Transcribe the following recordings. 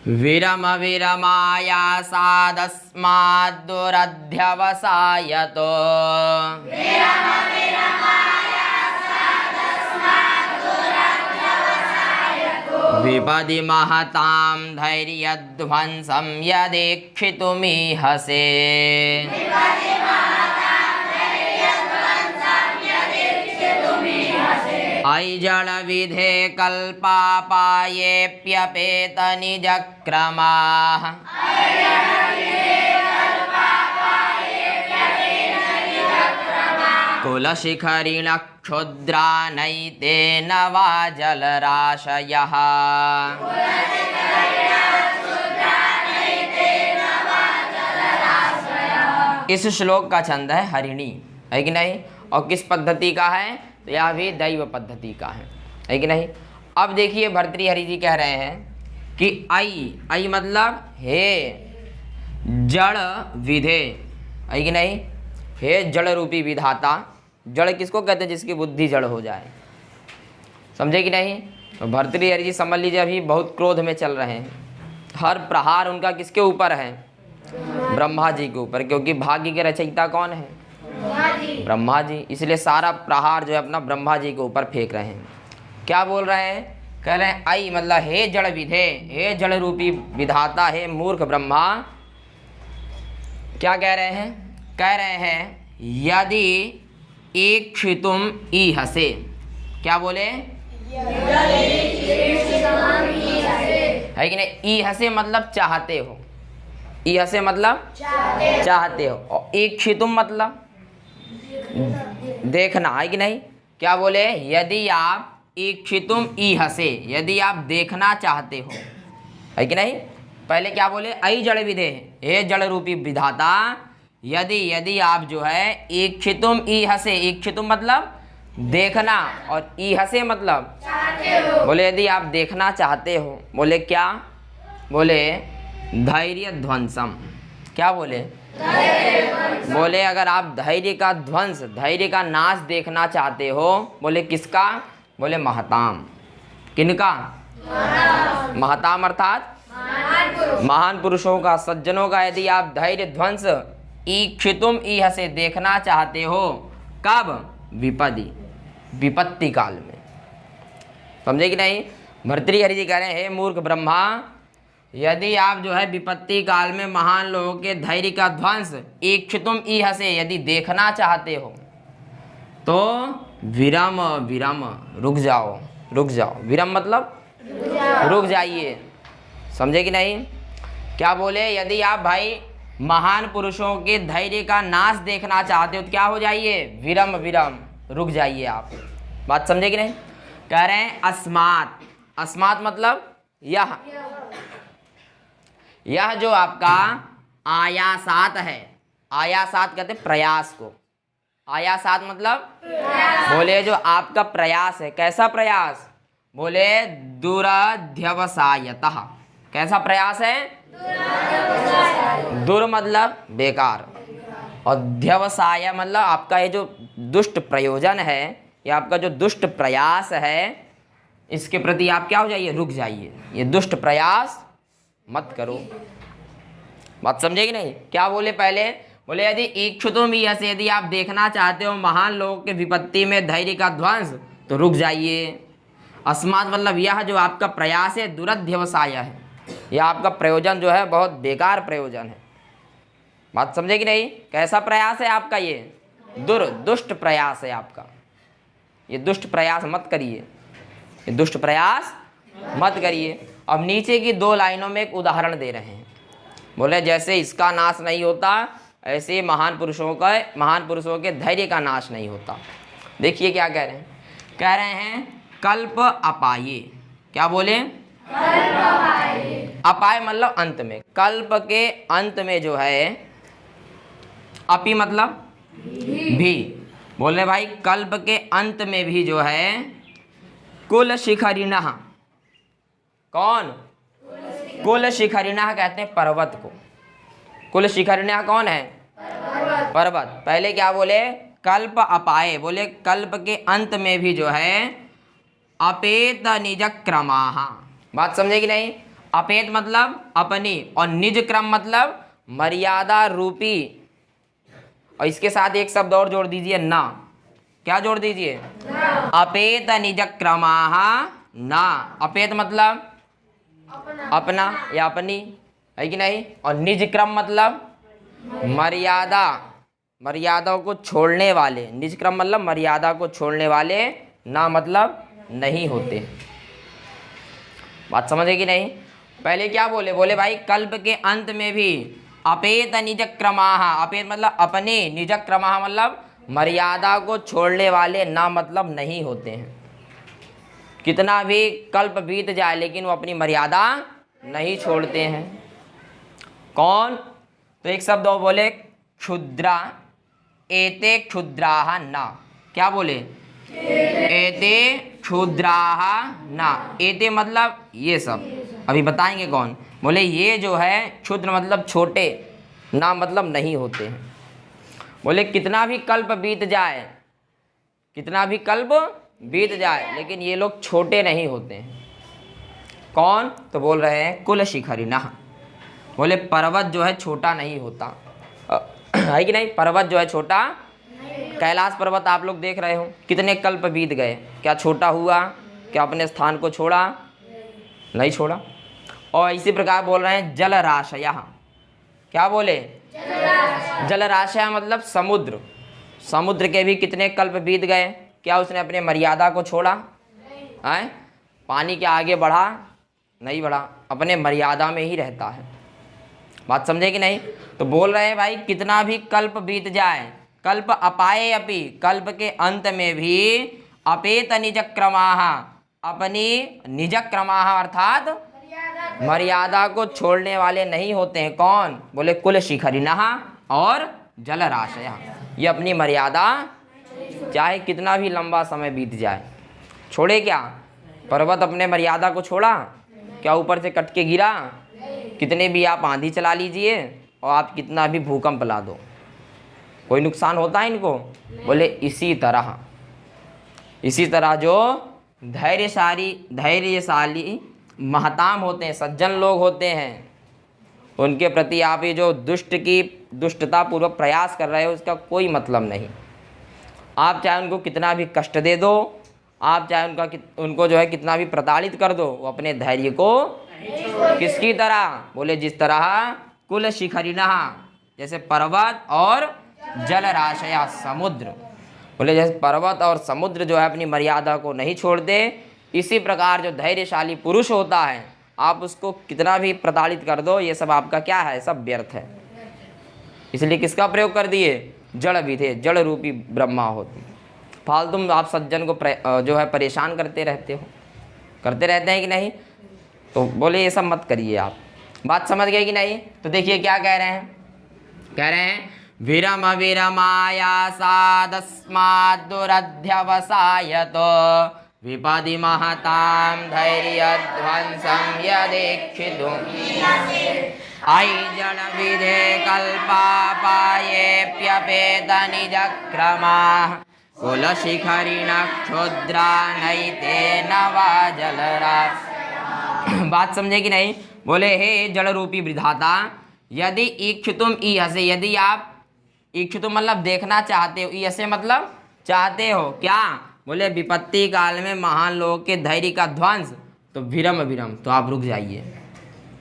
विरम विरमायासादस्माद्दुरध्यवसायतो विपदि महतां धैर्यध्वंसं यदेक्षितुमीहसे। अयि जलविधे कल्पापायेऽप्यपेत निजक्रमाः कुलशिखरिणः क्षुद्रा नैतेन वा जलराशयः। इस श्लोक का छंद है हरिणी, है कि नहीं, और किस पद्धति का है, तो यह भी दैव पद्धति का है कि नहीं। अब देखिए भर्तृहरि जी कह रहे हैं कि आई मतलब हे जड़ विधे, है कि नहीं, हे जड़ रूपी विधाता। जड़ किसको कहते हैं, जिसकी बुद्धि जड़ हो जाए, समझे कि नहीं। तो भर्तृहरि जी समझ लीजिए अभी बहुत क्रोध में चल रहे हैं। हर प्रहार उनका किसके ऊपर है, ब्रह्मा जी के ऊपर, क्योंकि भाग्य के रचयिता कौन है, ब्रह्मा जी। इसलिए सारा प्रहार जो है अपना ब्रह्मा जी के ऊपर फेंक रहे हैं। क्या बोल रहे हैं, कह रहे हैं आई मतलब हे जड़ विधे, हे जड़ रूपी विधाता, हे मूर्ख ब्रह्मा। क्या कह रहे हैं, कह रहे हैं यदि ईक्षितुम ईहसे। क्या बोले, है कि नहीं। ईहसे मतलब चाहते हो, ईहसे मतलब चाहते हो, और ईक्षितुम मतलब देखना, है कि नहीं। क्या बोले, यदि आप ईक्षितुम ईहसे, यदि आप देखना चाहते हो, है कि नहीं। पहले क्या बोले, अयि जड़ विधे, हे जड़ रूपी विधाता, यदि आप जो है ईक्षितुम ईहसे, ईक्षितुम मतलब देखना, और ईहसे मतलब चाहते हो। बोले यदि आप देखना चाहते हो, बोले क्या, बोले धैर्य ध्वंसम। क्या बोले, बोले अगर आप धैर्य का ध्वंस, धैर्य का नाश देखना चाहते हो, बोले किसका, बोले महताम। किनका, महताम अर्थात महान पुरुषों का, सज्जनों का यदि आप धैर्य ध्वंस ईक्षितुम ईहसे देखना चाहते हो, कब, विपत्ति काल में, समझे कि नहीं। भर्तृहरि जी कह रहे हैं हे मूर्ख ब्रह्मा, यदि आप जो है विपत्ति काल में महान लोगों के धैर्य का ध्वंस ईक्षितुम ईहसे यदि देखना चाहते हो, तो विरम विरम रुक जाओ, रुक जाओ। विरम मतलब रुक जाइए, समझे कि नहीं। क्या बोले, यदि आप भाई महान पुरुषों के धैर्य का नाश देखना चाहते हो तो क्या हो जाइए, विरम विरम रुक जाइए आप। बात समझे कि नहीं। कह रहे हैं अस्मात्, अस्मात् मतलब यह जो आपका आयासात है, आयासात कहते हैं प्रयास को, आयासात मतलब बोले जो आपका प्रयास है, कैसा प्रयास, बोले दुरध्यवसायतः। कैसा प्रयास है, दुर मतलब बेकार, और ध्यवसाय मतलब आपका ये जो दुष्ट प्रयोजन है, या आपका जो दुष्ट प्रयास है, इसके प्रति आप क्या हो जाइए, रुक जाइए। ये दुष्ट प्रयास मत करो। बात समझे कि नहीं। क्या बोले पहले, बोले यदि ईक्षुतुम ईहसे, यदि आप देखना चाहते हो महान लोगों के विपत्ति में धैर्य का ध्वंस, तो रुक जाइए। अस्मात् मतलब यह जो आपका प्रयास है दुरध्यवसाय है, यह आपका प्रयोजन जो है बहुत बेकार प्रयोजन है। बात समझे कि नहीं। कैसा प्रयास है आपका, ये दुष्ट प्रयास है आपका, ये दुष्ट प्रयास मत करिए, ये दुष्ट प्रयास मत करिए। अब नीचे की दो लाइनों में एक उदाहरण दे रहे हैं, बोले जैसे इसका नाश नहीं होता, ऐसे महान पुरुषों के धैर्य का नाश नहीं होता। देखिए क्या कह रहे हैं, कह रहे हैं कल्प अपाये। क्या बोले, अपाय मतलब अंत में, कल्प के अंत में जो है, अपि मतलब भी, बोले भाई कल्प के अंत में भी जो है कुल शिखरिणः, कौन, कुल शिखरिणः कहते हैं पर्वत को। कुल शिखरिणः कौन है, पर्वत। पहले क्या बोले, कल्प अपाये, बोले कल्प के अंत में भी जो है अपेत निज क्रमाः। बात समझे कि नहीं। अपेत मतलब अपनी, और निज क्रम मतलब मर्यादा रूपी। और इसके साथ एक शब्द और जोड़ दीजिए, ना। क्या जोड़ दीजिए? अपेत निज क्रमाः ना। अपेत मतलब अपना या अपनी, है कि नहीं? और निज क्रम मतलब मर्यादा, मर्यादाओं को छोड़ने वाले। निज क्रम मतलब मर्यादा को छोड़ने वाले, ना मतलब नहीं होते। बात समझे कि नहीं? पहले क्या बोले? बोले भाई कल्प के अंत में भी अपेत निज क्रमाः, अपेत मतलब अपने, निज क्रमाः मतलब मर्यादा को छोड़ने वाले, ना मतलब नहीं होते हैं। कितना भी कल्प बीत जाए लेकिन वो अपनी मर्यादा नहीं छोड़ते हैं। कौन? तो एक शब्द और बोले, क्षुद्रा, एते क्षुद्राः ना। क्या बोले? एते क्षुद्राः ना। एते मतलब ये सब, अभी बताएंगे कौन। बोले ये जो है क्षुद्र मतलब छोटे, ना मतलब नहीं होते हैं। बोले कितना भी कल्प बीत जाए, कितना भी कल्प बीत जाए, लेकिन ये लोग छोटे नहीं होते हैं। कौन? तो बोल रहे हैं कुल शिखरिणः। बोले पर्वत जो है छोटा नहीं होता, है कि नहीं? पर्वत जो है छोटा, कैलाश पर्वत आप लोग देख रहे हो, कितने कल्प बीत गए, क्या छोटा हुआ? क्या अपने स्थान को छोड़ा? नहीं छोड़ा। और इसी प्रकार बोल रहे हैं जलराशयः। क्या बोले? जलराशय मतलब समुद्र। समुद्र के भी कितने कल्प बीत गए, क्या उसने अपने मर्यादा को छोड़ा? है? पानी के आगे बढ़ा? नहीं बढ़ा, अपने मर्यादा में ही रहता है। बात समझे कि नहीं? तो बोल रहे हैं भाई कितना भी कल्प बीत जाए, कल्प अपाये अपि, कल्प के अंत में भी अपेत निज क्रमाः, अपनी निज क्रमाः अर्थात मर्यादा को छोड़ने वाले नहीं होते हैं। कौन? बोले कुल शिखरिणः और जलराशयः। ये अपनी मर्यादा चाहे कितना भी लंबा समय बीत जाए, छोड़े क्या? पर्वत अपने मर्यादा को छोड़ा? क्या ऊपर से कट के गिरा? कितने भी आप आंधी चला लीजिए और आप कितना भी भूकंप ला दो, कोई नुकसान होता है इनको? बोले इसी तरह जो धैर्यशाली महताम होते हैं, सज्जन लोग होते हैं, उनके प्रति आप ये जो दुष्टता पूर्वक प्रयास कर रहे हो, उसका कोई मतलब नहीं। आप चाहे उनको कितना भी कष्ट दे दो, आप चाहे उनको जो है कितना भी प्रताड़ित कर दो, वो अपने धैर्य को किसकी तरह? बोले जिस तरह कुल शिखरिणः, जैसे पर्वत और जलराशय समुद्र। बोले जैसे पर्वत और समुद्र जो है अपनी मर्यादा को नहीं छोड़ते, इसी प्रकार जो धैर्यशाली पुरुष होता है, आप उसको कितना भी प्रताड़ित कर दो, ये सब आपका क्या है? सब व्यर्थ है। इसलिए किसका प्रयोग कर दिए? जड़ विधे, जड़ रूपी ब्रह्मा होती। फालतू आप सज्जन को जो है परेशान करते रहते हो, करते रहते हैं कि नहीं? तो बोले ये सब मत करिए आप। बात समझ गए कि नहीं? तो देखिए क्या कह रहे हैं, कह रहे हैं विरम विरमायासादस्माद्दुरध्यवसायतो विपदि महतां धैर्यध्वंसं यदीक्षितुम् अयि जडविधे कल्पापायेऽप्यपेत निजक्रमाः कुलशिखरिणः क्षुद्रा नैते न वा जलराशयः। बात समझे कि नहीं? बोले हे जड़ रूपी विधाता, यदि इक्षुतुम ईहसे, यदि आप इक्षुतुम मतलब देखना चाहते हो, ईहसे मतलब चाहते हो क्या? बोले विपत्ति काल में महान लोगों के धैर्य का ध्वंस, तो विरम, तो आप रुक जाइए,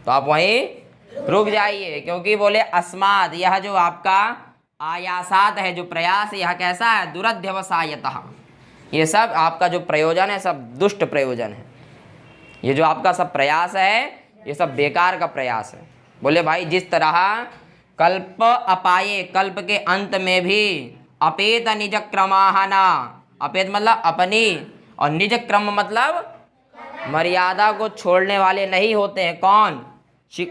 तो आप वहीं रुक जाइए। क्योंकि बोले अस्माद, यह जो आपका आयासात है, जो प्रयास, यह कैसा है? दुरध्यवसायतः, ये सब आपका जो प्रयोजन है सब दुष्ट प्रयोजन है। ये जो आपका सब प्रयास है ये सब बेकार का प्रयास है। बोले भाई जिस तरह कल्प अपाये, कल्प के अंत में भी अपेत निज क्रमाः ना, अपेत मतलब अपनी, और निज क्रम मतलब मर्यादा को छोड़ने वाले नहीं होते हैं। कौन?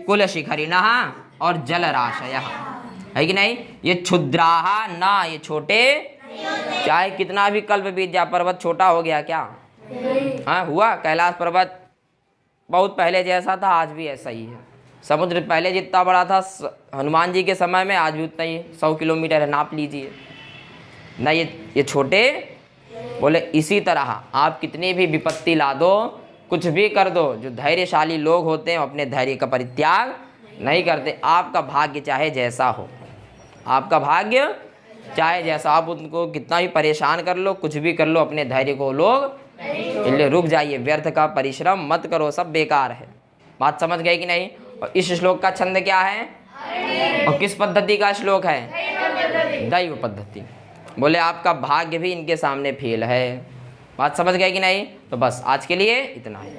कुल शिखरिणः और जलराशयः, है कि नहीं? ये क्षुद्राः ना, ये छोटे, चाहे कितना भी कल्प बीत जाए, पर्वत छोटा हो गया क्या? हाँ हुआ? कैलाश पर्वत बहुत पहले जैसा था, आज भी ऐसा ही है। समुद्र पहले जितना बड़ा था हनुमान जी के समय में, आज भी उतना ही 100 किलोमीटर है, नाप लीजिए ना। ये छोटे। बोले इसी तरह आप कितनी भी विपत्ति ला दो, कुछ भी कर दो, जो धैर्यशाली लोग होते हैं अपने धैर्य का परित्याग नहीं करते। आपका भाग्य चाहे जैसा हो, आपका भाग्य चाहे जैसा, आप उनको कितना भी परेशान कर लो, कुछ भी कर लो, अपने धैर्य को लोग इसलिए रुक जाइए। व्यर्थ का परिश्रम मत करो, सब बेकार है। बात समझ गए कि नहीं? और इस श्लोक का छंद क्या है और किस पद्धति का श्लोक है? दैव पद्धति। बोले आपका भाग्य भी इनके सामने फेल है। बात समझ गए कि नहीं? तो बस आज के लिए इतना ही।